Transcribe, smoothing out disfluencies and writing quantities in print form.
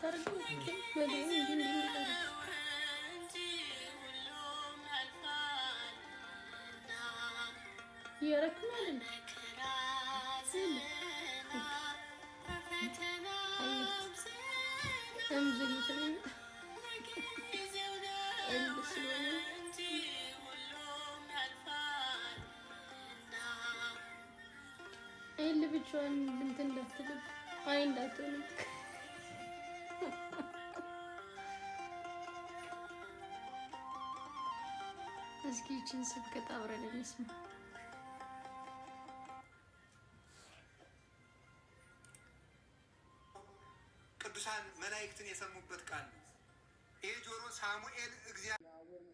አታደርግም ወዲህ እንዴ يركمل امزل تري اللي بتشون بنت እንዳትልብ አይ እንዳትልብ እስኪ ይችን ስብከት አብረን እንስማ ቅዱሳን መላእክትን የሰሙበት ቃል ነው። ይሄ ጆሮ ሳሙኤል እግዚአብሔር